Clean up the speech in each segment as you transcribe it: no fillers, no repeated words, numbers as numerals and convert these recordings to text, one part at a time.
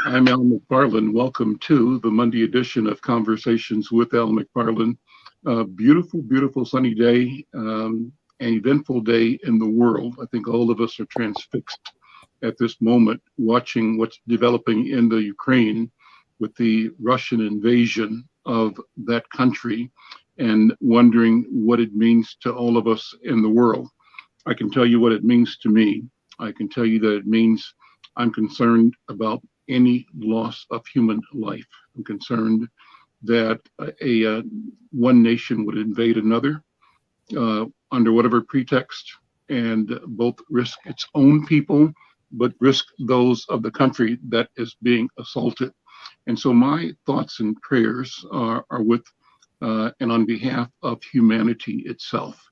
I'm Al McFarlane. Welcome to the Monday edition of Conversations with Al McFarlane. Beautiful, beautiful sunny day, an eventful day in the world. I think all of us are transfixed at this moment watching what's developing in the Ukraine with the Russian invasion of that country and wondering what it means to all of us in the world. I can tell you what it means to me. I can tell you that it means I'm concerned about any loss of human life. I'm concerned that one nation would invade another under whatever pretext and both risk its own people, but risk those of the country that is being assaulted. And so my thoughts and prayers are with and on behalf of humanity itself.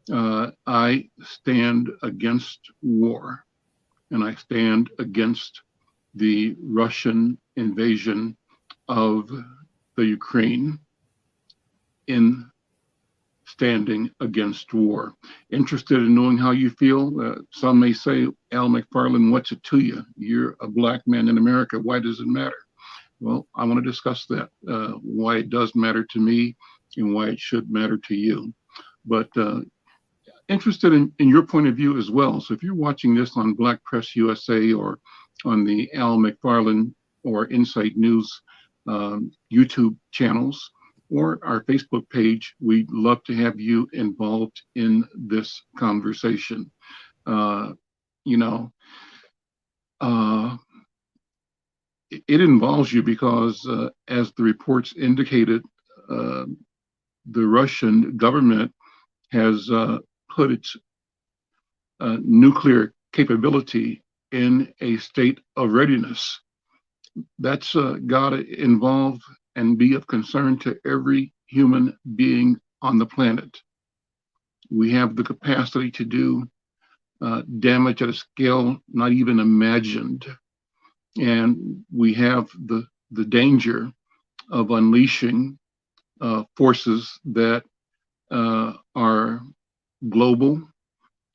I stand against war, and I stand against the Russian invasion of the Ukraine in standing against war. Interested in knowing how you feel? Some may say, Al McFarlane, what's it to you? You're a Black man in America. Why does it matter? Well, I want to discuss that, why it does matter to me and why it should matter to you. But interested in your point of view as well. So if you're watching this on Black Press USA or on the Al McFarlane or Insight News YouTube channels or our Facebook page, we'd love to have you involved in this conversation. It involves you because, as the reports indicated, the Russian government has put its nuclear capability in a state of readiness. That's got to involve and be of concern to every human being on the planet. We have the capacity to do damage at a scale not even imagined. And we have the danger of unleashing forces that are global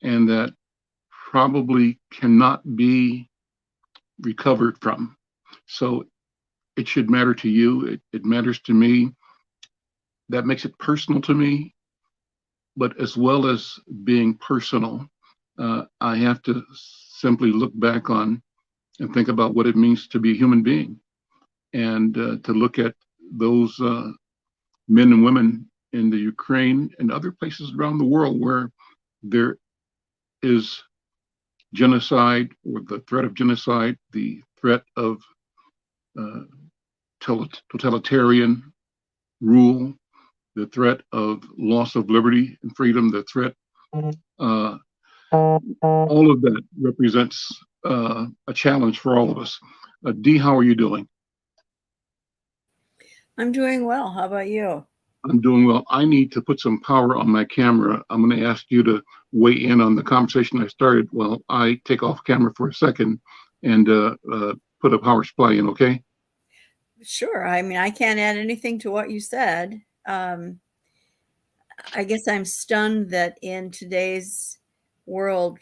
and that probably cannot be recovered from. So it should matter to you. It matters to me. That makes it personal to me. But as well as being personal, I have to simply look back on and think about what it means to be a human being and to look at those men and women in the Ukraine and other places around the world where there is genocide or the threat of genocide, the threat of totalitarian rule, the threat of loss of liberty and freedom, the threat, all of that represents a challenge for all of us. Dee, how are you doing? I'm doing well. How about you? I'm doing well. I need to put some power on my camera. I'm going to ask you to weigh in on the conversation I started while I take off camera for a second and put a power supply in, okay? Sure. I mean, I can't add anything to what you said. I guess I'm stunned that in today's world,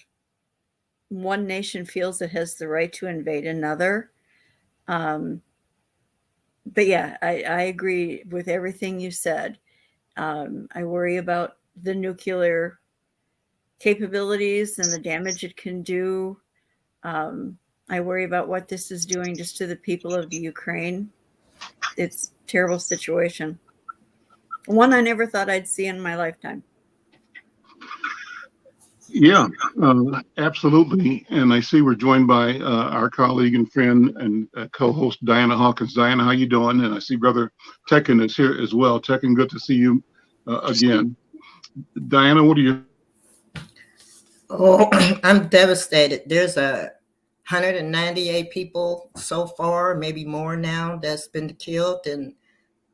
one nation feels it has the right to invade another. But yeah, I agree with everything you said. I worry about the nuclear capabilities and the damage it can do. I worry about what this is doing just to the people of the Ukraine. It's a terrible situation. One I never thought I'd see in my lifetime. Yeah, absolutely. And I see we're joined by our colleague and friend and co-host Diana Hawkins. Diana, how you doing? And I see Brother Tekken is here as well. Tekken, good to see you again. Diana, what are you? Oh, I'm devastated. There's 198 people so far, maybe more now, that's been killed, and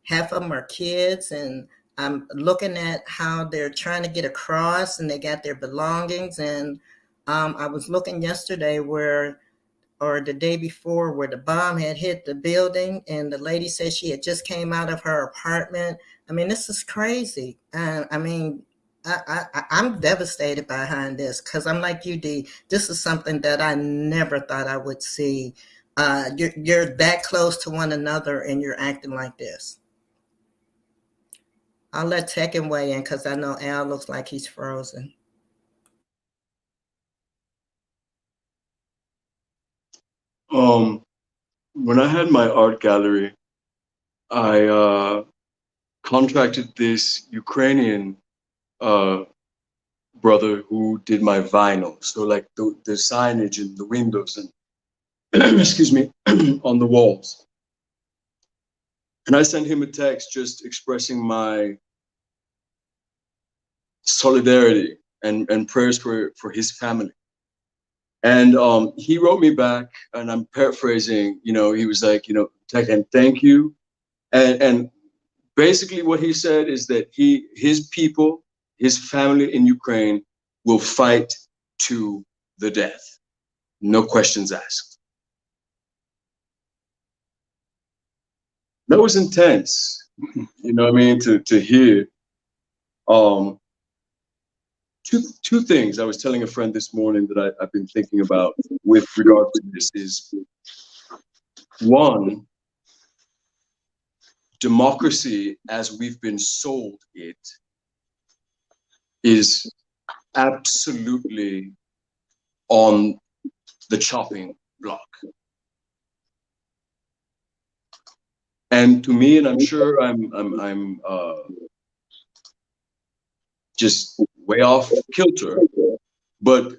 half of them are kids. And I'm looking at how they're trying to get across, and they got their belongings. And I was looking yesterday or the day before, where the bomb had hit the building, and the lady said she had just came out of her apartment. I mean, this is crazy. I'm devastated behind this, because I'm like you, Dee. This is something that I never thought I would see. You're that close to one another and you're acting like this. I'll let Tekken weigh in because I know Al looks like he's frozen. When I had my art gallery, I contracted this Ukrainian brother who did my vinyl. So like the signage and the windows and excuse me, on the walls. And I sent him a text just expressing my solidarity and prayers for his family. And he wrote me back, and I'm paraphrasing, he was like, Tekken, thank you. And basically what he said is that his people, his family in Ukraine will fight to the death. No questions asked. That was intense, to hear. Two things I was telling a friend this morning that I've been thinking about with regard to this is, one, democracy as we've been sold it is absolutely on the chopping block. And to me, and I'm sure I'm just way off kilter, but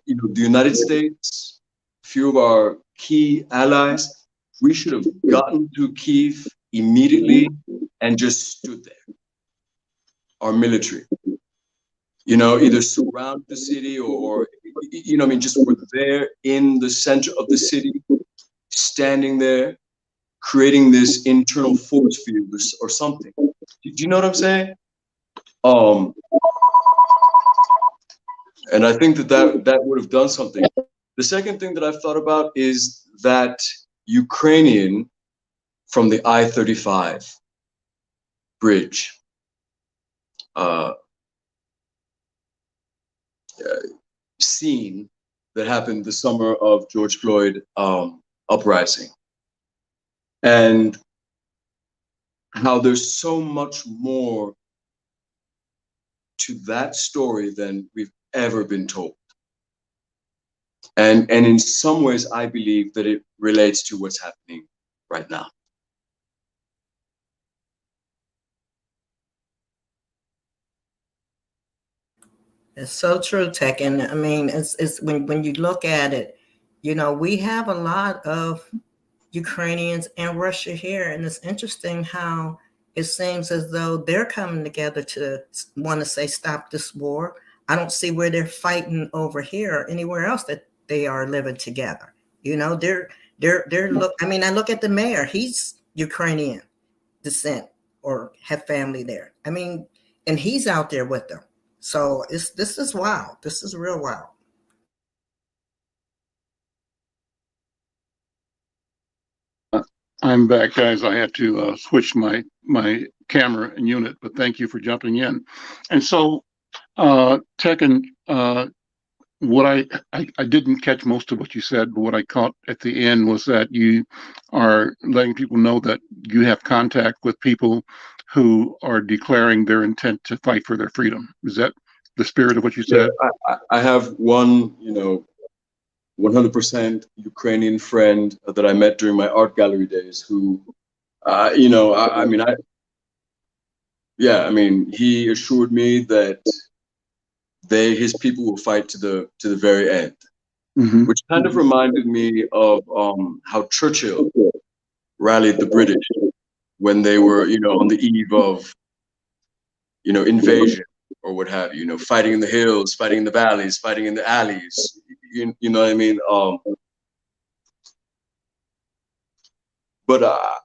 the United States, a few of our key allies, we should have gotten to Kyiv immediately and just stood there. Our military, either surround the city or just were there in the center of the city, standing there, creating this internal force field or something. Do you know what I'm saying? And I think that would have done something. The second thing that I've thought about is that Ukrainian from the I-35 bridge scene that happened the summer of George Floyd uprising, and how there's so much more to that story than we've ever been told. And in some ways, I believe that it relates to what's happening right now. It's so true, Tekken. I mean, it's when you look at it, we have a lot of Ukrainians and Russia here, and it's interesting how it seems as though they're coming together to want to say stop this war. I don't see where they're fighting over here or anywhere else that they are living together. They're look. I mean, I look at the mayor; he's Ukrainian descent or have family there. I mean, and he's out there with them. So this is wild. This is real wild. I'm back, guys. I had to switch my camera and unit, but thank you for jumping in. And so, Tekken, what I didn't catch most of what you said, but what I caught at the end was that you are letting people know that you have contact with people who are declaring their intent to fight for their freedom. Is that the spirit of what you said? Yeah, I have one, 100% Ukrainian friend that I met during my art gallery days who, he assured me that his people will fight to the very end, which kind of reminded me of how Churchill rallied the British when they were, on the eve of, invasion or what have you, fighting in the hills, fighting in the valleys, fighting in the alleys. You know what I mean? But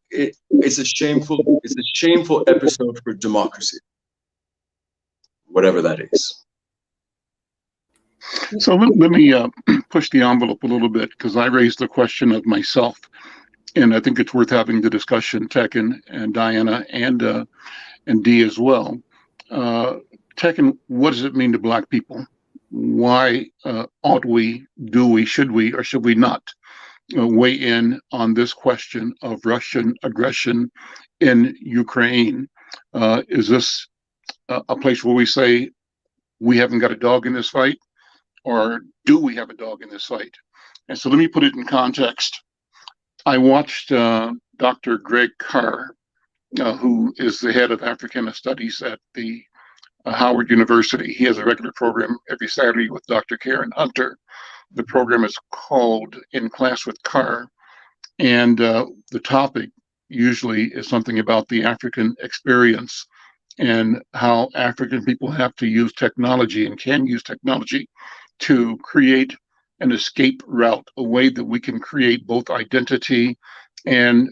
it's a shameful episode for democracy, whatever that is. So let me push the envelope a little bit, because I raised the question of myself, and I think it's worth having the discussion, Tekken and Diana and Dee as well. Tekken, what does it mean to Black people? Why ought we, do we, should we, or should we not weigh in on this question of Russian aggression in Ukraine. Is this a place where we say we haven't got a dog in this fight, or do we have a dog in this fight? And so let me put it in context. I watched Dr. Greg Carr, who is the head of Africana Studies at the Howard University. He has a regular program every Saturday with Dr. Karen Hunter. The program is called In Class with Carr, and the topic usually is something about the African experience and how African people have to use technology and can use technology to create an escape route, a way that we can create both identity and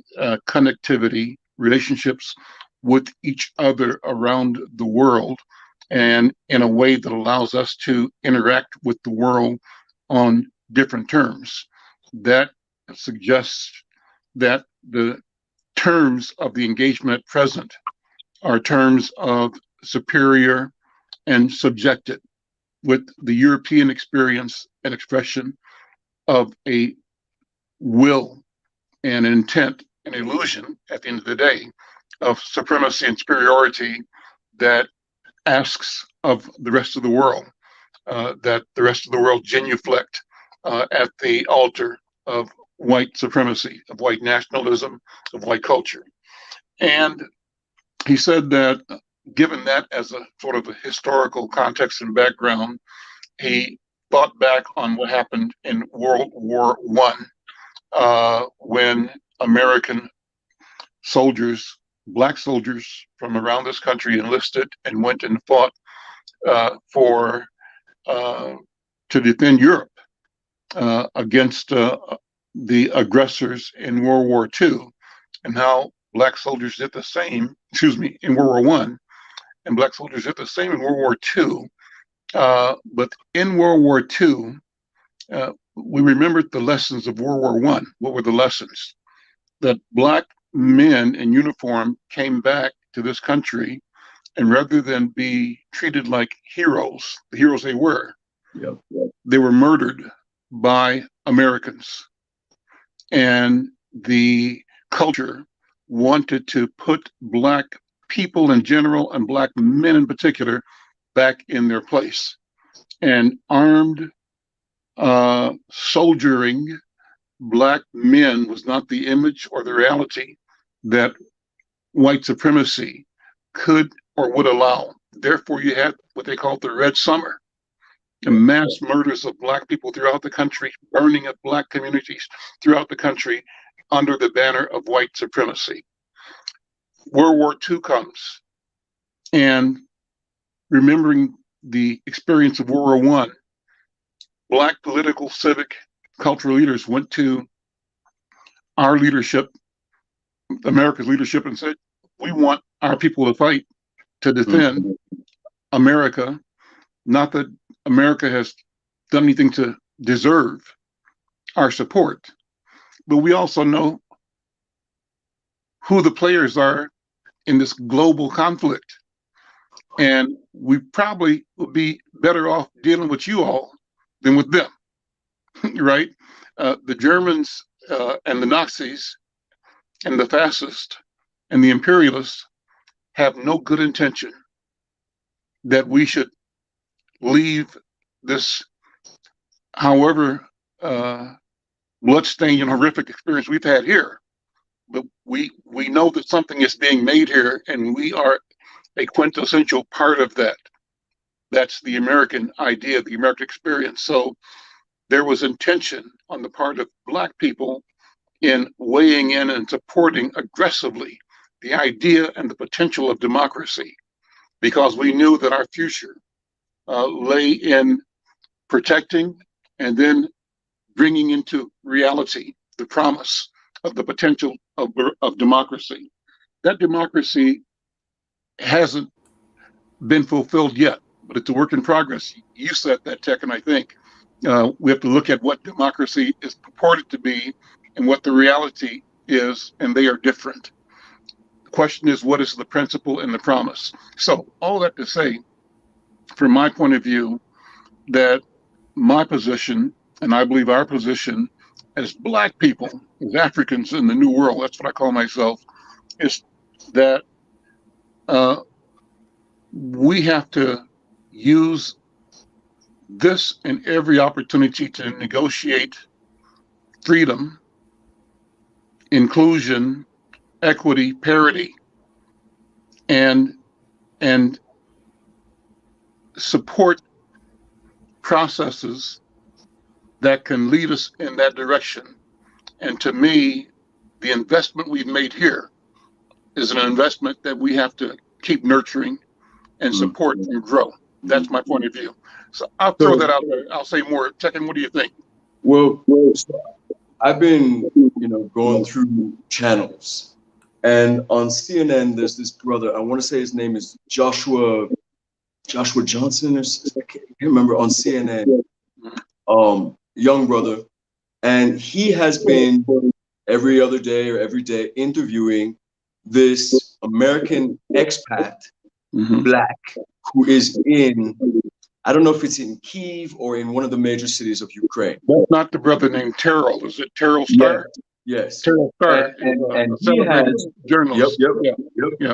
connectivity, relationships with each other around the world, and in a way that allows us to interact with the world on different terms. That suggests that the terms of the engagement at present are terms of superior and subjected, with the European experience and expression of a will and intent and illusion at the end of the day of supremacy and superiority that asks of the rest of the world that the rest of the world genuflect at the altar of white supremacy, of white nationalism, of white culture. And he said that given that as a sort of a historical context and background, he thought back on what happened in World War I when American soldiers, black soldiers from around this country enlisted and went and fought to defend Europe against the aggressors in World War II, and how black soldiers did the same, in World War I, and black soldiers did the same in World War II. But in World War II, we remembered the lessons of World War I. What were the lessons? That black men in uniform came back to this country, and rather than be treated like heroes, the heroes they were, they were murdered by Americans. And the culture wanted to put black people in general and black men in particular back in their place. And armed soldiering black men was not the image or the reality that white supremacy could or would allow. Therefore, you had what they called the Red Summer, the mass murders of black people throughout the country, burning of black communities throughout the country under the banner of white supremacy. World War II comes, and remembering the experience of World War I, black political, civic, cultural leaders went to our leadership, America's leadership, and said, we want our people to fight to defend America. Not that America has done anything to deserve our support, but we also know who the players are in this global conflict. And we probably would be better off dealing with you all than with them, right? The Germans and the Nazis and the fascists and the imperialists have no good intention that we should leave this, however bloodstained and horrific experience we've had here. But we know that something is being made here, and we are a quintessential part of that. That's the American idea, the American experience. So there was intention on the part of black people in weighing in and supporting aggressively the idea and the potential of democracy, because we knew that our future lay in protecting and then bringing into reality the promise of the potential of democracy. That democracy hasn't been fulfilled yet, but it's a work in progress. You said that, Tech, and I think we have to look at what democracy is purported to be and what the reality is, and they are different. The question is, what is the principle and the promise? So all that to say, from my point of view, that my position, and I believe our position, as Black people, as Africans in the New World, that's what I call myself, is that we have to use this and every opportunity to negotiate freedom, inclusion, equity, parity, and and support processes that can lead us in that direction. And to me, the investment we've made here is an investment that we have to keep nurturing and support and grow. That's my point of view. So I'll throw that out there. I'll say more. Tekken, what do you think? Well, I've been, going through channels, and on CNN, there's this brother. I want to say his name is Joshua Johnson, or I can't remember, on CNN. Young brother, and he has been every other day or every day interviewing this American expat, Black, who is in, I don't know if it's in Kyiv or in one of the major cities of Ukraine. That's not the brother named Terrell. Is it Terrell Starr? Yes. Terrell Starr. And he has journalist. Yep.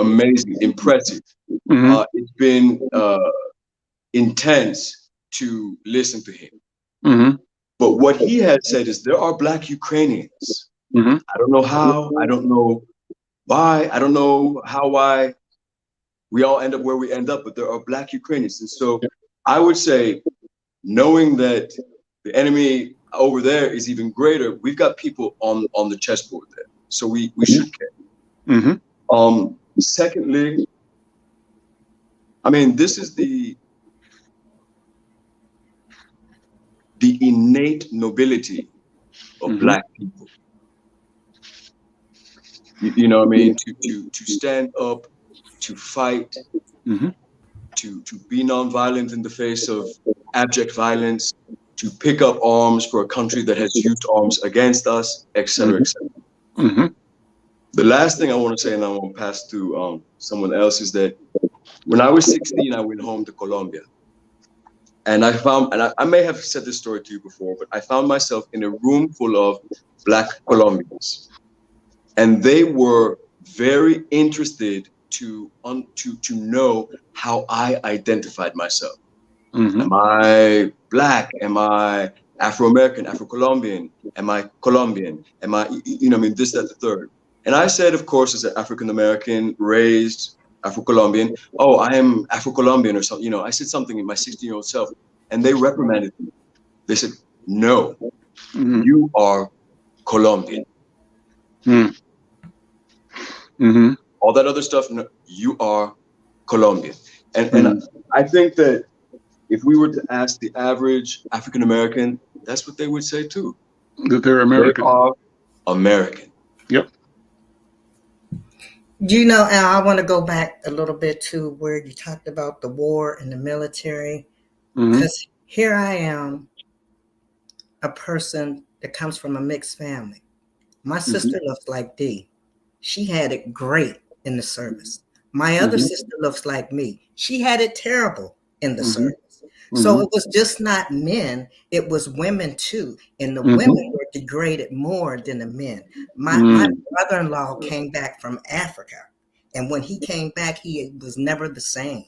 Amazing, impressive. It's been intense to listen to him. But what he has said is there are Black Ukrainians. I don't know how, I don't know why, I don't know why we all end up where we end up, but there are Black Ukrainians. And so I would say, knowing that the enemy over there is even greater, we've got people on the chessboard there. So we should care. Secondly, I mean, this is the innate nobility of Black people. You know what I mean? To stand up, to fight, to be nonviolent in the face of abject violence, to pick up arms for a country that has used arms against us, etc., etc. The last thing I want to say, and I want to pass to someone else, is that when I was 16, I went home to Colombia. And I found, and I may have said this story to you before, but I found myself in a room full of Black Colombians. And they were very interested to know how I identified myself. Am I Black? Am I Afro-American, Afro-Colombian? Am I Colombian? Am I, this, that, the third. And I said, of course, as an African-American, raised Afro-Colombian, oh, I am Afro-Colombian or something. I said something in my 16-year-old self, and they reprimanded me. They said, no, you are Colombian. All that other stuff, no, you are Colombian. And I think that if we were to ask the average African-American, that's what they would say too. That they're American. They are American. Yep. Al, I want to go back a little bit to where you talked about the war and the military. Because here I am, a person that comes from a mixed family. My sister looks like Dee. She had it great in the service. My other sister looks like me. She had it terrible in the service. So it was just not men, it was women too. And the women were degraded more than the men. My brother-in-law came back from Africa. And when he came back, he was never the same.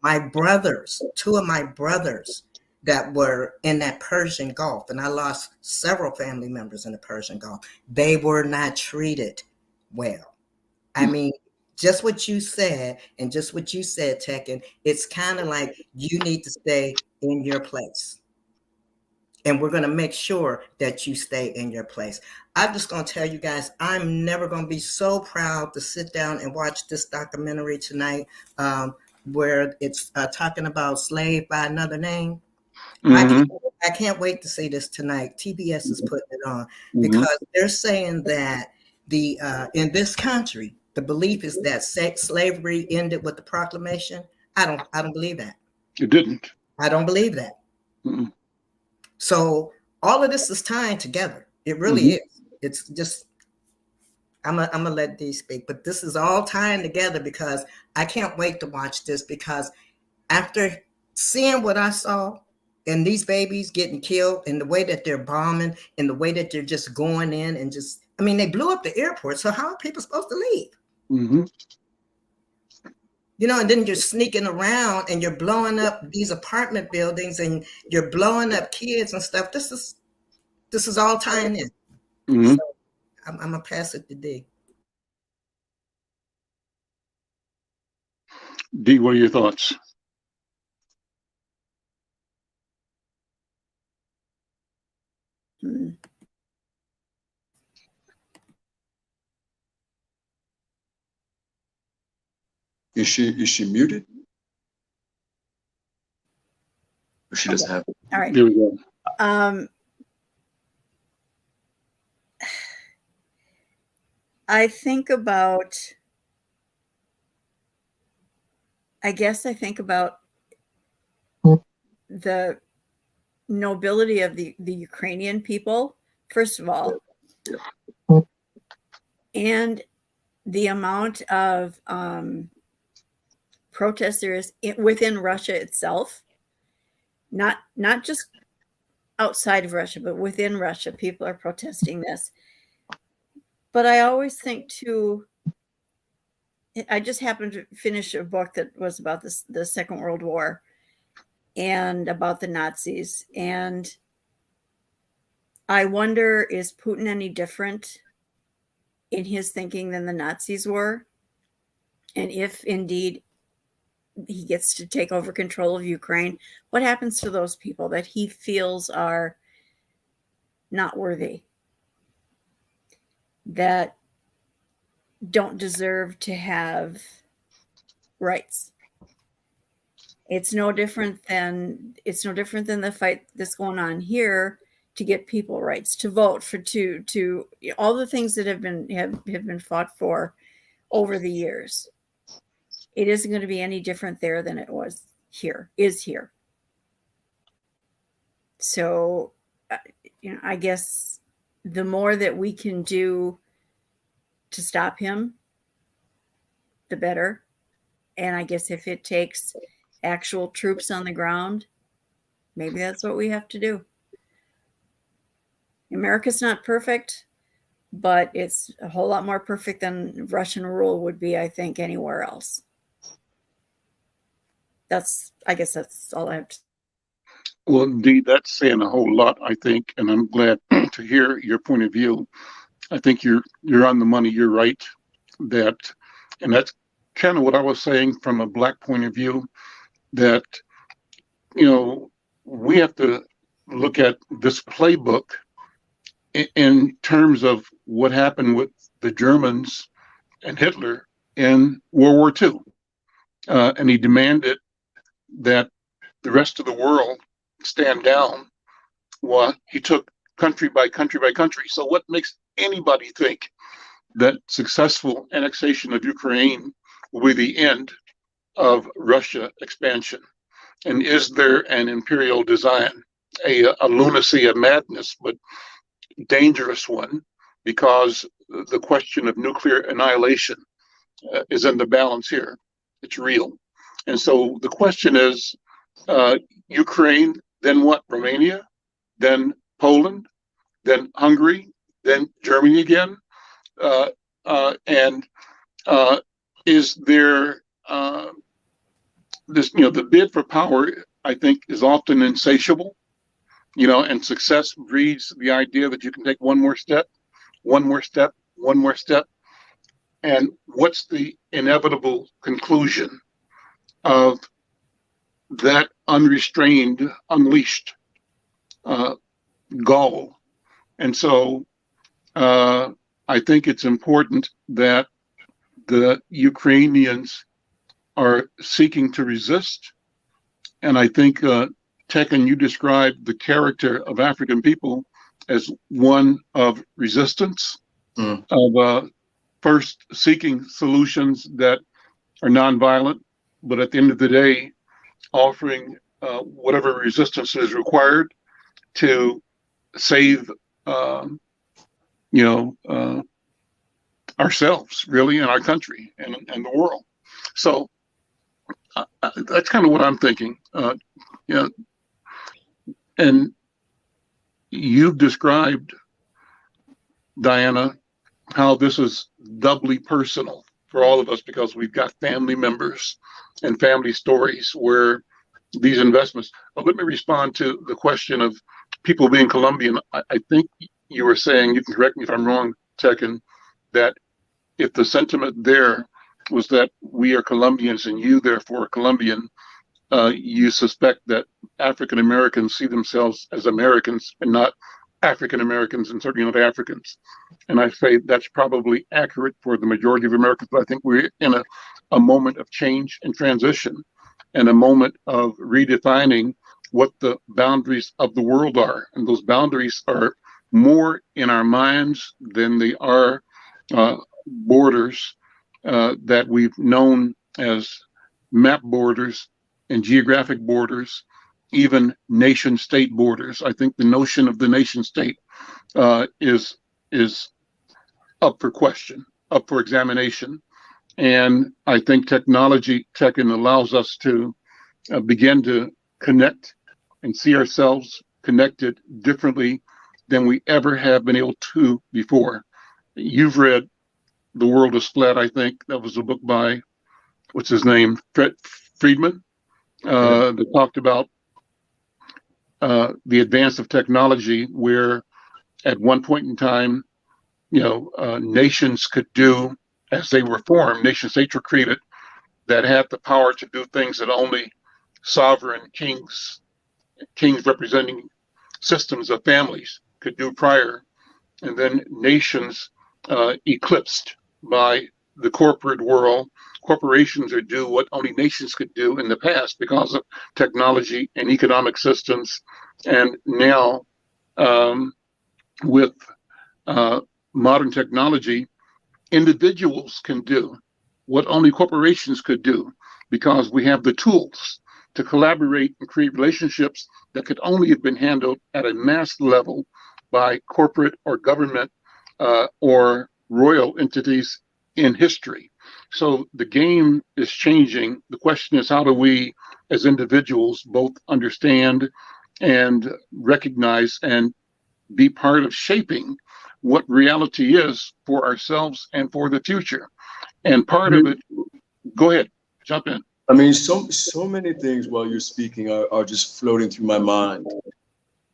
My brothers, two of my brothers that were in that Persian Gulf, and I lost several family members in the Persian Gulf, they were not treated well. I mean, just what you said, and just what you said, Tekken, it's kind of like you need to stay in your place. And we're going to make sure that you stay in your place. I'm just going to tell you guys, I'm never going to be so proud to sit down and watch this documentary tonight, where it's talking about Slave by Another Name. I can't wait to see this tonight. TBS is putting it on because they're saying that in this country, the belief is that slavery ended with the proclamation. I don't believe that. It didn't. I don't believe that. So all of this is tying together. It really is. It's just, I'm gonna let Dee speak, but this is all tying together because I can't wait to watch this, because after seeing what I saw, And these babies getting killed, and the way that they're bombing, and the way that they're just going in and just, I mean, they blew up the airport. So how are people supposed to leave? Mm-hmm. You know, and then you're sneaking around and you're blowing up these apartment buildings and you're blowing up kids and stuff. This is all tying in. Mm-hmm. So I'm gonna pass it to D. D, what are your thoughts? Hmm. Is she muted? Or she doesn't have it? All right. There we go. I think about the nobility of the Ukrainian people, first of all, and the amount of protesters within Russia itself, not just outside of Russia, but within Russia, people are protesting this. But I always think too, I just happened to finish a book that was about the Second World War and about the Nazis. And I wonder, is Putin any different in his thinking than the Nazis were? And if indeed he gets to take over control of Ukraine, what happens to those people that he feels are not worthy, that don't deserve to have rights? It's no different than the fight that's going on here to get people rights, to vote, for to all the things that have been fought for over the years. It isn't going to be any different there than it was here, is here. So, I guess the more that we can do to stop him, the better. And I guess if it takes actual troops on the ground, maybe that's what we have to do. America's not perfect, but it's a whole lot more perfect than Russian rule would be, I think, anywhere else. I guess that's all I have to say. Well, indeed, that's saying a whole lot, I think, and I'm glad to hear your point of view. I think you're on the money. You're right. And that's kind of what I was saying from a Black point of view, that, we have to look at this playbook in terms of what happened with the Germans and Hitler in World War II. And he demanded that the rest of the world stand down while he took country by country by country. So what makes anybody think that successful annexation of Ukraine will be the end of Russia expansion? And is there an imperial design, a lunacy, a madness, but dangerous one, because the question of nuclear annihilation is in the balance here. It's real. And so the question is, Ukraine, then what? Romania, then Poland, then Hungary, then Germany again? And is there this, the bid for power, I think, is often insatiable, and success breeds the idea that you can take one more step, one more step, one more step. And what's the inevitable conclusion of that unrestrained, unleashed gall? And so I think it's important that the Ukrainians are seeking to resist. And I think, Tekken, you described the character of African people as one of resistance, of first seeking solutions that are nonviolent, but at the end of the day, offering whatever resistance is required to save, ourselves, really, and our country and the world. So that's kind of what I'm thinking. And you've described, Diana, how this is doubly personal for all of us because we've got family members and family stories where these investments. But let me respond to the question of people being Colombian. I think you were saying, you can correct me if I'm wrong, Tekin, that if the sentiment there was that we are Colombians and you therefore are Colombian, you suspect that African Americans see themselves as Americans and not African Americans, and certainly not Africans. And I say that's probably accurate for the majority of Americans, but I think we're in a moment of change and transition and a moment of redefining what the boundaries of the world are. And those boundaries are more in our minds than they are borders that we've known as map borders and geographic borders, even nation state borders. I think the notion of the nation state is up for question, up for examination. And I think technology, Tekin, allows us to begin to connect and see ourselves connected differently than we ever have been able to before. You've read The World is Flat, I think. That was a book by, what's his name, Friedman, that talked about the advance of technology, where at one point in time, nations could do as they were formed, nation states were created that had the power to do things that only sovereign kings representing systems of families could do prior. And then nations eclipsed by the corporate world. Corporations are do what only nations could do in the past because of technology and economic systems. And now with modern technology, individuals can do what only corporations could do because we have the tools to collaborate and create relationships that could only have been handled at a mass level by corporate or government or royal entities in history. So the game is changing. The question is, how do we as individuals both understand and recognize and be part of shaping what reality is for ourselves and for the future? And part of it, go ahead, jump in. I mean, so many things while you're speaking are just floating through my mind.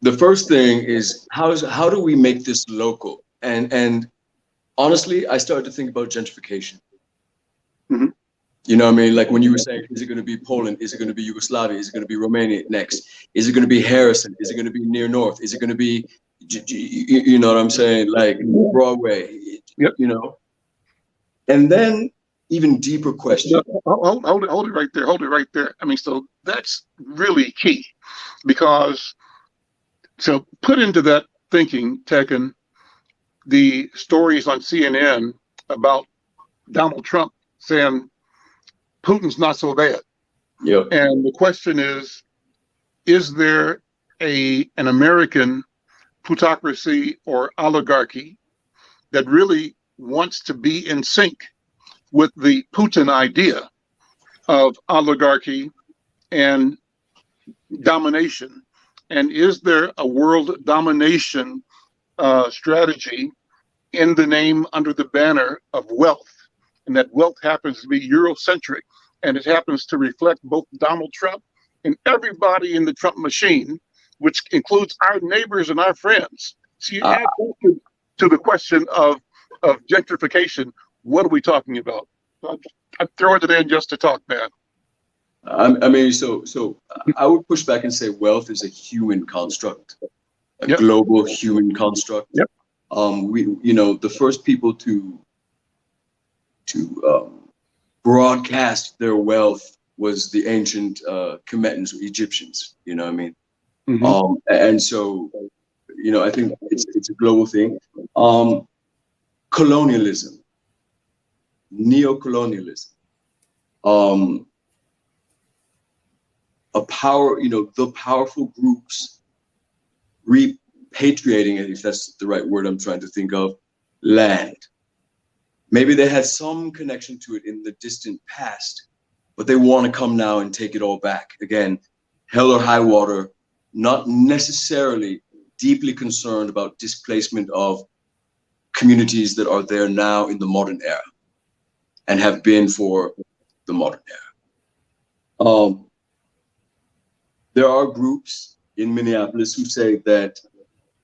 The first thing is how do we make this local? And honestly, I started to think about gentrification. Mm-hmm. You know what I mean? Like when you were saying, is it going to be Poland? Is it going to be Yugoslavia? Is it going to be Romania next? Is it going to be Harrison? Is it going to be near North? Is it going to be, you know what I'm saying? Like Broadway, Yep. You know? And then even deeper question. Hold it right there. Hold it right there. I mean, so that's really key because, so put into that thinking, Tekin, the stories on CNN about Donald Trump saying Putin's not so bad. Yep. And the question is there an American plutocracy or oligarchy that really wants to be in sync with the Putin idea of oligarchy and domination? And is there a world domination strategy in the name, under the banner of wealth? And that wealth happens to be Eurocentric, and it happens to reflect both Donald Trump and everybody in the Trump machine, which includes our neighbors and our friends. So you add to the question of gentrification. What are we talking about? I'm throwing it in just to talk, man. I mean, so I would push back and say wealth is a human construct, a Yep. global human construct. Yep. The first people to broadcast their wealth was the ancient Kemetans or Egyptians. You know what I mean? Mm-hmm. And so, I think it's a global thing. Colonialism, neocolonialism, the powerful groups repatriating, if that's the right word I'm trying to think of, land. Maybe they had some connection to it in the distant past, but they want to come now and take it all back. Again, hell or high water, not necessarily deeply concerned about displacement of communities that are there now in the modern era and have been for the modern era. There are groups in Minneapolis who say that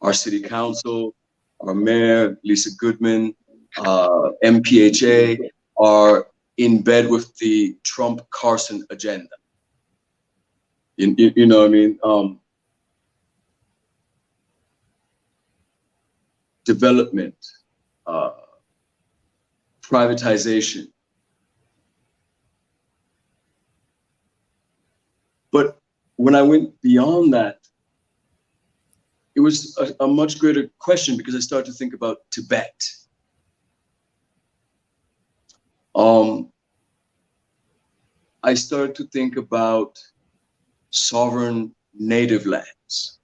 our city council, our mayor, Lisa Goodman, MPHA are in bed with the Trump-Carson agenda. You know what I mean? Development, privatization. But when I went beyond that, it was a much greater question, because I started to think about Tibet. I started to think about sovereign native lands.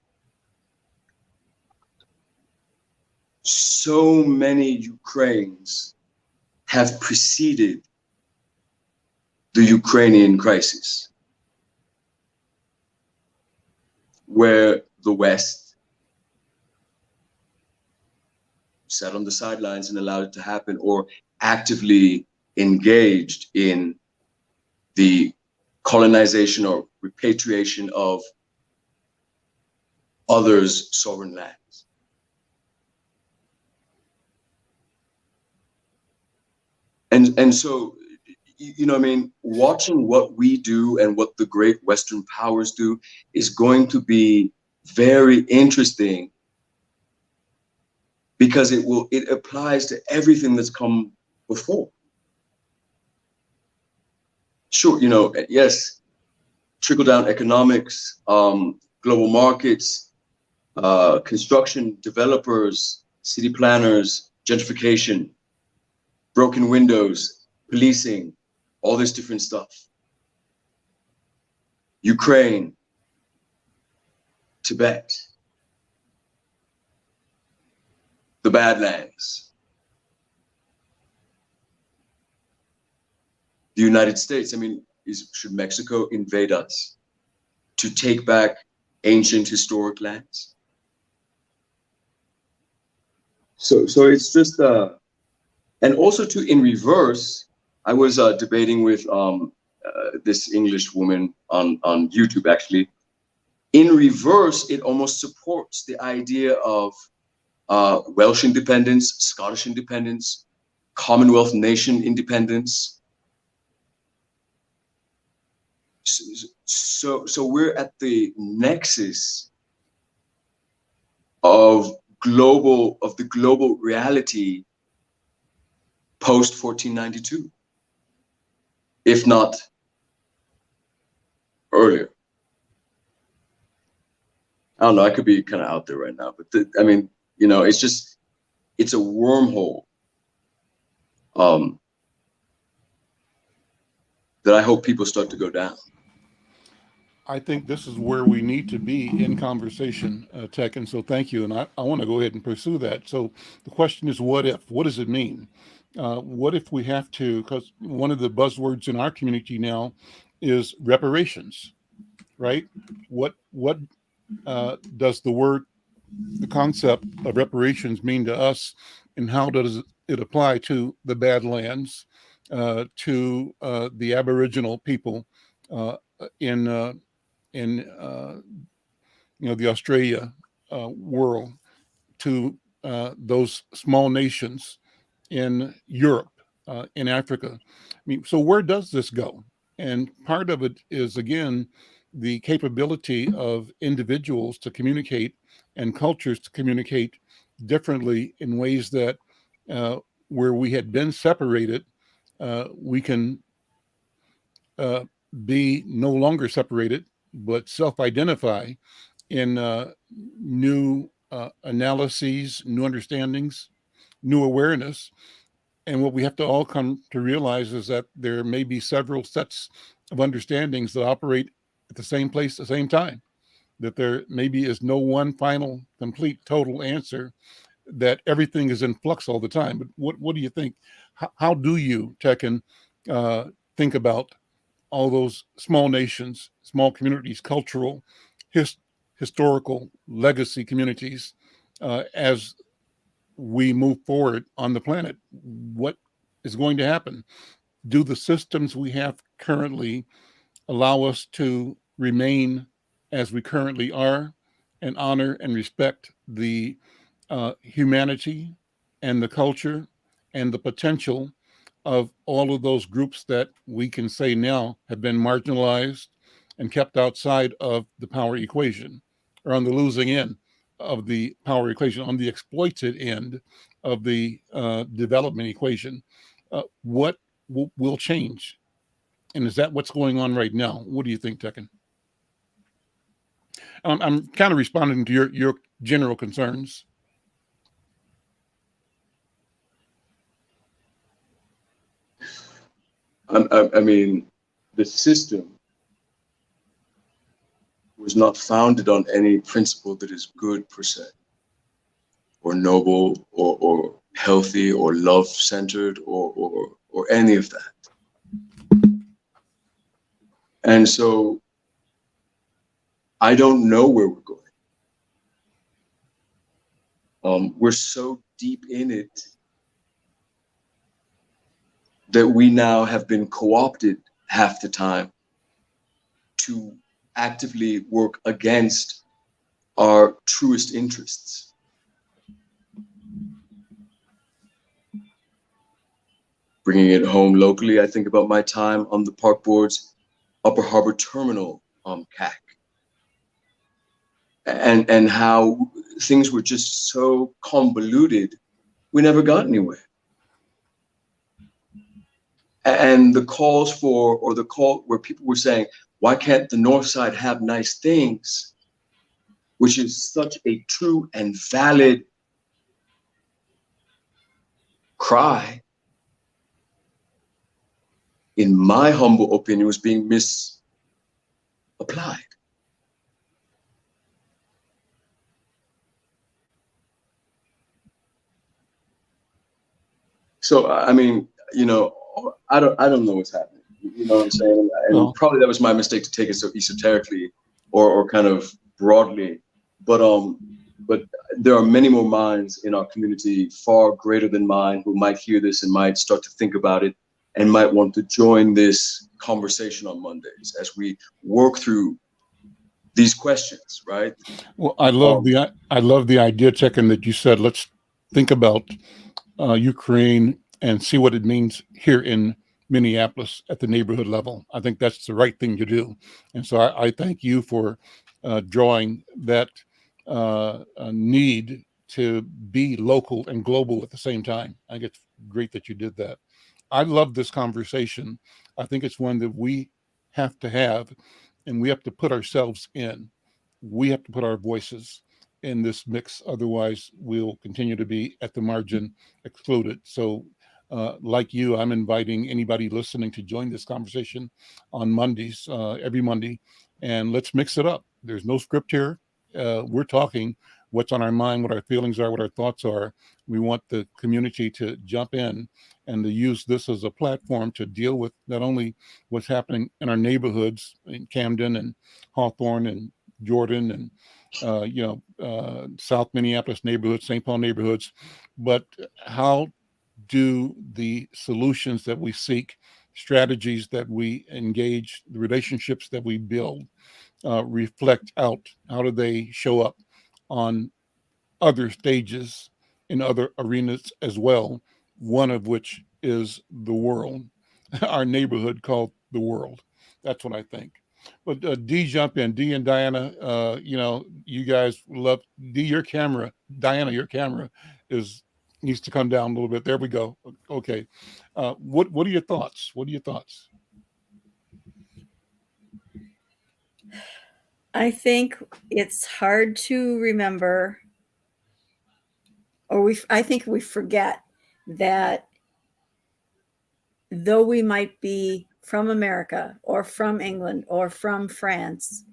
So many Ukrainians have preceded the Ukrainian crisis, where the West sat on the sidelines and allowed it to happen, or actively engaged in the colonization or repatriation of others' sovereign lands. And so, you know what I mean, watching what we do and what the great Western powers do is going to be very interesting, because it applies to everything that's come before. Sure, you know, yes, trickle-down economics, global markets, construction, developers, city planners, gentrification, broken windows, policing, all this different stuff. Ukraine, Tibet, the Badlands, the United States. I mean, should Mexico invade us to take back ancient historic lands? So it's just, and also too, in reverse, I was debating with this English woman on YouTube, actually. In reverse, it almost supports the idea of Welsh independence, Scottish independence, Commonwealth nation independence. So we're at the nexus of the global reality post 1492, if not earlier. I don't know, I could be kind of out there right now, but I mean, you know, it's a wormhole that I hope people start to go down. I think this is where we need to be in conversation, Tech, and so thank you. And I want to go ahead and pursue that. So the question is, what if? What does it mean? What if we have to, because one of the buzzwords in our community now is reparations, right? What does the concept of reparations mean to us, and how does it apply to the Badlands, to the Aboriginal people in the Australia world, to those small nations in Europe, in Africa? I mean, so where does this go? And part of it is, again, the capability of individuals to communicate and cultures to communicate differently in ways that where we had been separated, we can be no longer separated, but self-identify in new analyses, new understandings, new awareness. And what we have to all come to realize is that there may be several sets of understandings that operate at the same place at the same time, that there maybe is no one final, complete, total answer, that everything is in flux all the time. But what do you think? How do you, Tekken, think about all those small nations, small communities, cultural, historical legacy communities as we move forward on the planet. What is going to happen? Do the systems we have currently allow us to remain as we currently are and honor and respect the humanity and the culture and the potential of all of those groups that we can say now have been marginalized and kept outside of the power equation, or on the losing end of the power equation, on the exploited end of the development equation? What will change? And is that what's going on right now? What do you think, Tekken? I'm kind of responding to your general concerns. I mean, the system was not founded on any principle that is good per se, or noble, or healthy, or love-centered, or any of that. And so I don't know where we're going. We're so deep in it that we now have been co-opted half the time to actively work against our truest interests. Bringing it home locally, I think about my time on the Park Board's Upper Harbor Terminal CAC, and how things were just so convoluted, we never got anywhere. And the calls for, or the call where people were saying, why can't the North Side have nice things? Which is such a true and valid cry, in my humble opinion, was being misapplied. So, I mean, you know, I don't know what's happening. You know what I'm saying? And probably that was my mistake to take it so esoterically or kind of broadly. But there are many more minds in our community, far greater than mine, who might hear this and might start to think about it and might want to join this conversation on Mondays as we work through these questions, right? Well, I love the idea, Tekken, that you said, let's think about Ukraine and see what it means here in Minneapolis at the neighborhood level. I think that's the right thing to do. And so I thank you for drawing that need to be local and global at the same time. I think it's great that you did that. I love this conversation. I think it's one that we have to have, and we have to put ourselves in. We have to put our voices in this mix. Otherwise, we'll continue to be at the margin, excluded. So like you, I'm inviting anybody listening to join this conversation on Mondays, every Monday, and let's mix it up. There's no script here. We're talking what's on our mind, what our feelings are, what our thoughts are. We want the community to jump in and to use this as a platform to deal with not only what's happening in our neighborhoods in Camden and Hawthorne and Jordan and South Minneapolis neighborhoods, St. Paul neighborhoods, but how do the solutions that we seek, strategies that we engage, the relationships that we build reflect out? How do they show up on other stages in other arenas as well? One of which is the world, our neighborhood called the world. That's what I think. But D, jump in. D and Diana, you guys love D. Your camera, Diana, your camera needs to come down a little bit. There we go. Okay. What are your thoughts? What are your thoughts? I think it's hard to remember, or I think we forget that though we might be from America or from England or from France,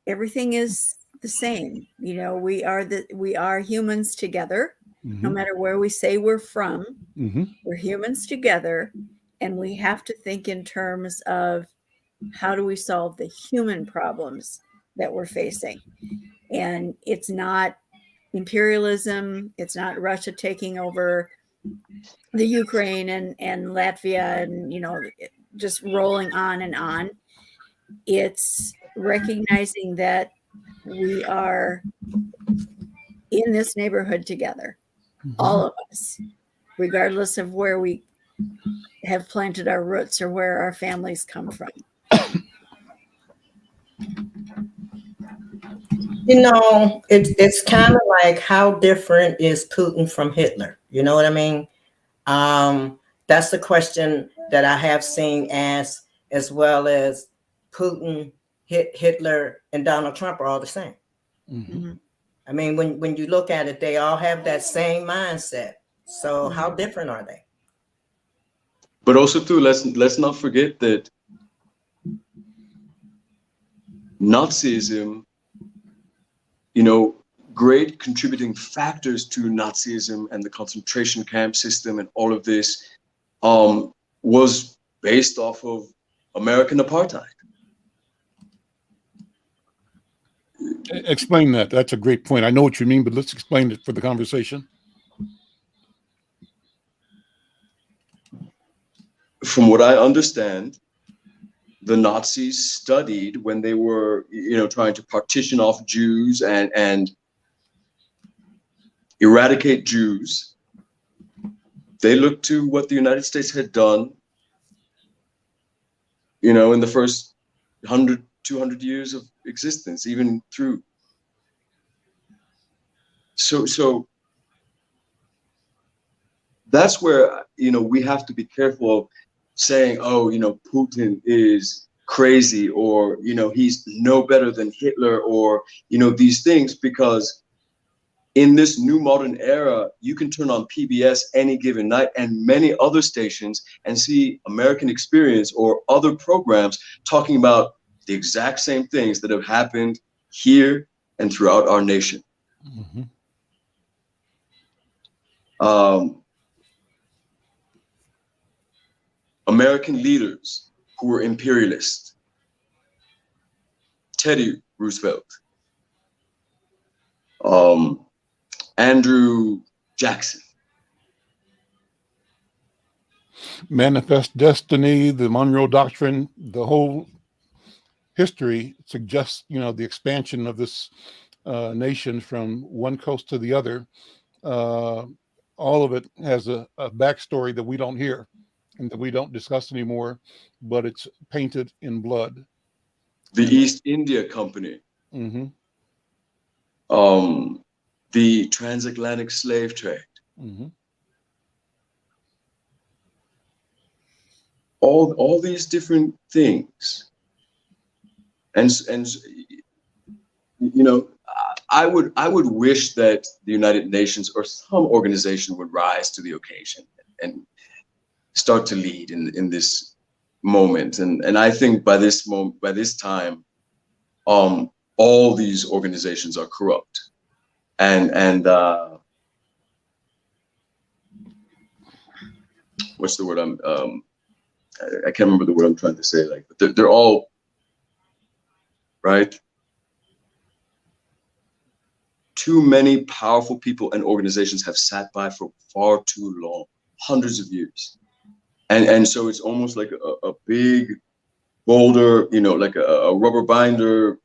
everything is the same. You know, we are humans together. Mm-hmm. No matter where we say we're from, mm-hmm. We're humans together, and we have to think in terms of how do we solve the human problems that we're facing. And it's not imperialism. It's not Russia taking over the Ukraine and Latvia and, just rolling on and on. It's recognizing that we are in this neighborhood together, all of us, regardless of where we have planted our roots or where our families come from. It's kind of like, how different is Putin from Hitler? You know what I mean? That's the question that I have seen asked, as well as Putin, Hitler, and Donald Trump are all the same. Mm-hmm. I mean, when you look at it, they all have that same mindset. So how different are they? But also too, let's not forget that Nazism, great contributing factors to Nazism and the concentration camp system and all of this was based off of American apartheid. Explain that. That's a great point. I know what you mean, but let's explain it for the conversation. From what I understand, the Nazis studied when they were, trying to partition off Jews and eradicate Jews. They looked to what the United States had done, in the first 100, 200 years of existence, even through. So that's where, we have to be careful of saying, oh, Putin is crazy, or, he's no better than Hitler, or, these things, because in this new modern era, you can turn on PBS any given night and many other stations and see American Experience or other programs talking about the exact same things that have happened here and throughout our nation. Mm-hmm. American leaders who were imperialist. Teddy Roosevelt, Andrew Jackson. Manifest Destiny, the Monroe Doctrine, the whole history suggests, the expansion of this nation from one coast to the other. All of it has a backstory that we don't hear and that we don't discuss anymore, but it's painted in blood. The East India Company. Mm-hmm. The transatlantic slave trade. Mm-hmm. All these different things. And I would wish that the United Nations or some organization would rise to the occasion and start to lead in this moment. And I think by this time, all these organizations are corrupt. And what's the word I can't remember the word I'm trying to say. But they're all right. Too many powerful people and organizations have sat by for far too long, hundreds of years. And so it's almost like a big boulder, like a rubber binder,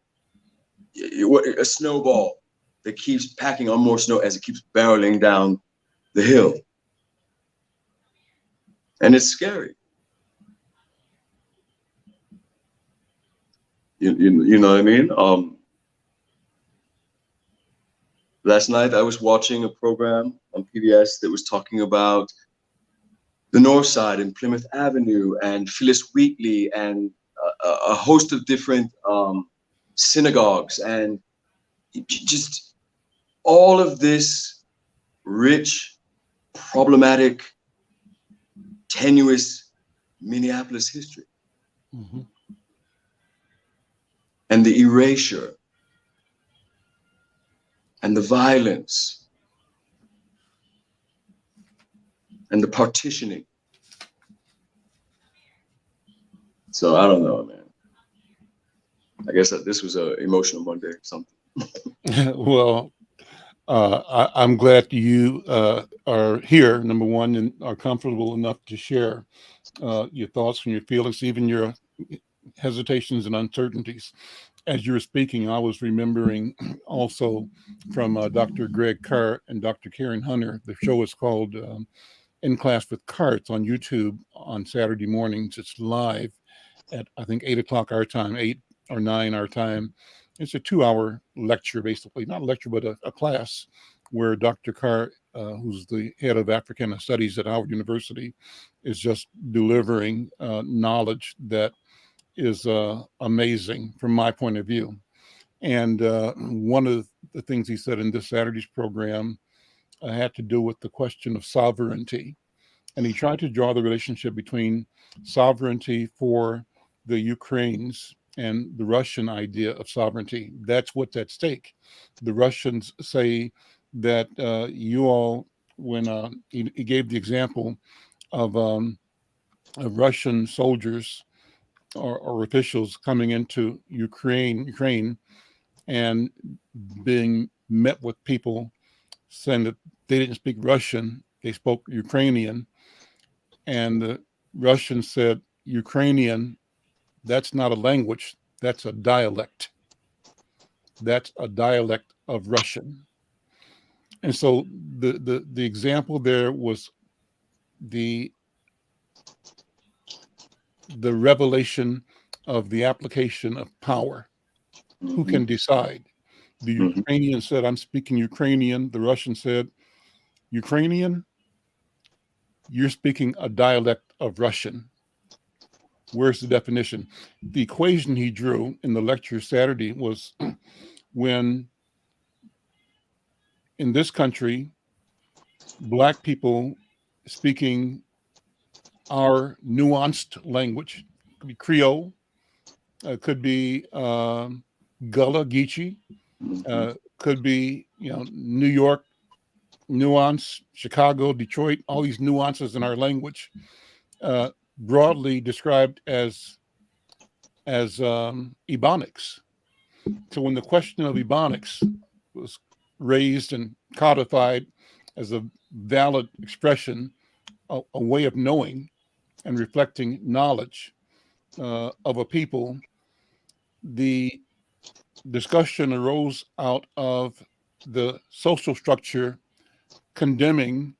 a snowball that keeps packing on more snow as it keeps barreling down the hill. And it's scary. You know what I mean? Last night I was watching a program on PBS that was talking about the North Side and Plymouth Avenue and Phyllis Wheatley and a host of different synagogues, and just all of this rich, problematic, tenuous Minneapolis history. Mm-hmm. And the erasure and the violence and the partitioning. So I don't know, man. I guess that this was a emotional Monday or something. Well, I'm glad you are here, number one, and are comfortable enough to share your thoughts and your feelings, even your hesitations and uncertainties. As you were speaking, I was remembering also from Dr. Greg Carr and Dr. Karen Hunter. The show is called In Class with Carts on YouTube on Saturday mornings. It's live at, I think, 8 o'clock our time, 8 or 9 our time. It's a 2-hour lecture, basically, not a lecture, but a class where Dr. Carr, who's the head of Africana Studies at Howard University, is just delivering knowledge that is amazing from my point of view. And one of the things he said in this Saturday's program had to do with the question of sovereignty. And he tried to draw the relationship between sovereignty for the Ukrainians and the Russian idea of sovereignty. That's what's at stake. The Russians say that you all, when he gave the example of Russian soldiers or officials coming into Ukraine and being met with people saying that they didn't speak Russian, they spoke Ukrainian. And the Russians said, Ukrainian, that's not a language, that's a dialect. That's a dialect of Russian. And so the example there was the revelation of the application of power. Who can decide? The Ukrainian said, I'm speaking Ukrainian. The Russian said, Ukrainian, you're speaking a dialect of Russian. Where's the definition? The equation he drew in the lecture Saturday was when in this country, Black people speaking our nuanced language, could be Creole, could be Gullah, Geechee, could be, New York nuance, Chicago, Detroit, all these nuances in our language, broadly described as Ebonics. So when the question of Ebonics was raised and codified as a valid expression, a way of knowing and reflecting knowledge of a people, the discussion arose out of the social structure condemning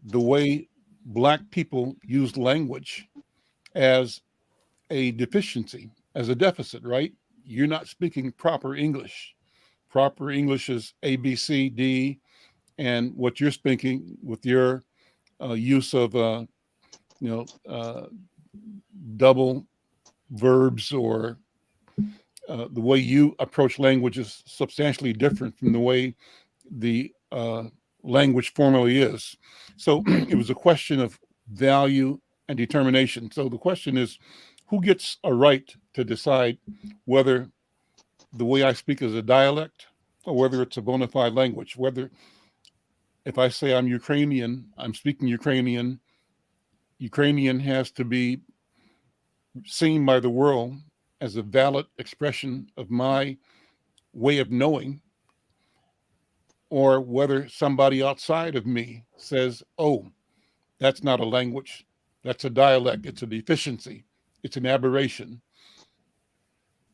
the way Black people used language as a deficiency, as a deficit, right? You're not speaking proper English. Proper English is A, B, C, D, and what you're speaking with your use of, double verbs or the way you approach language is substantially different from the way the language formally is. So it was a question of value and determination. So the question is, who gets a right to decide whether the way I speak is a dialect or whether it's a bona fide language? Whether if I say I'm Ukrainian, I'm speaking Ukrainian, Ukrainian has to be seen by the world as a valid expression of my way of knowing, or whether somebody outside of me says, oh, that's not a language, that's a dialect, it's a deficiency, it's an aberration.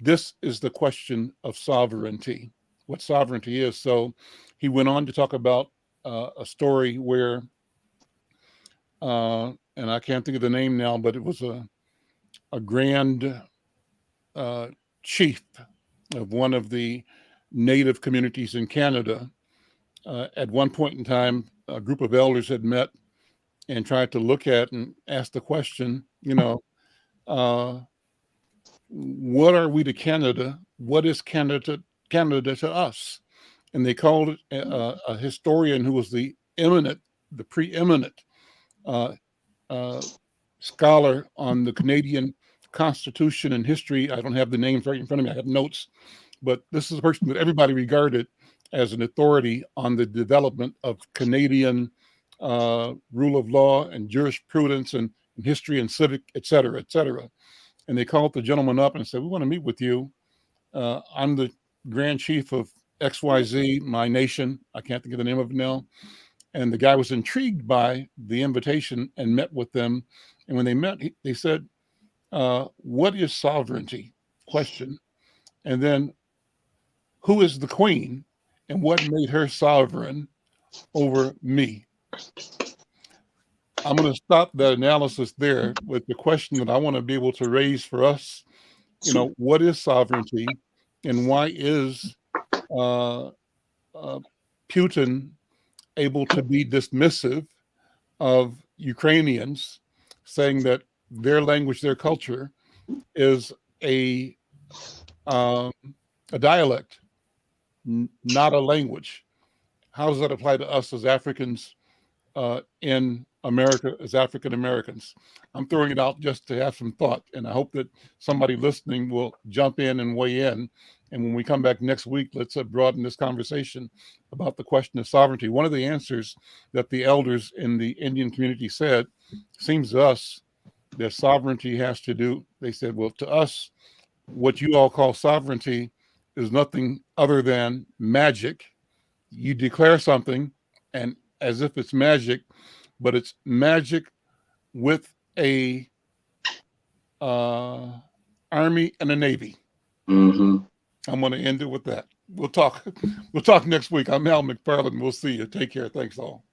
This is the question of sovereignty, what sovereignty is. So he went on to talk about a story where, and I can't think of the name now, but it was a grand chief of one of the native communities in Canada. At one point in time, a group of elders had met and tried to look at and ask the question, what are we to Canada? What is Canada to us? And they called it a historian who was the preeminent scholar on the Canadian Constitution and history. I don't have the names right in front of me. I have notes, but this is a person that everybody regarded as an authority on the development of Canadian rule of law and jurisprudence and history and civic, et cetera, et cetera. And they called the gentleman up and said, we want to meet with you. I'm the Grand Chief of XYZ, my nation. I can't think of the name of it now. And the guy was intrigued by the invitation and met with them. And when they met, they said, what is sovereignty? Question. And then, who is the queen and what made her sovereign over me? I'm going to stop the analysis there with the question that I want to be able to raise for us. What is sovereignty, and why is Putin able to be dismissive of Ukrainians, saying that their language, their culture, is a dialect, not a language? How does that apply to us as Africans in America, as African Americans? I'm throwing it out just to have some thought, and I hope that somebody listening will jump in and weigh in. And when we come back next week, let's broaden this conversation about the question of sovereignty. One of the answers that the elders in the Indian community said, seems to us that sovereignty has to do, they said, well, to us, what you all call sovereignty is nothing other than magic. You declare something, and as if it's magic, but it's magic with a army and a navy. Mm-hmm. I'm going to end it with that. We'll talk next week. I'm Al McFarlane. We'll see you. Take care. Thanks all.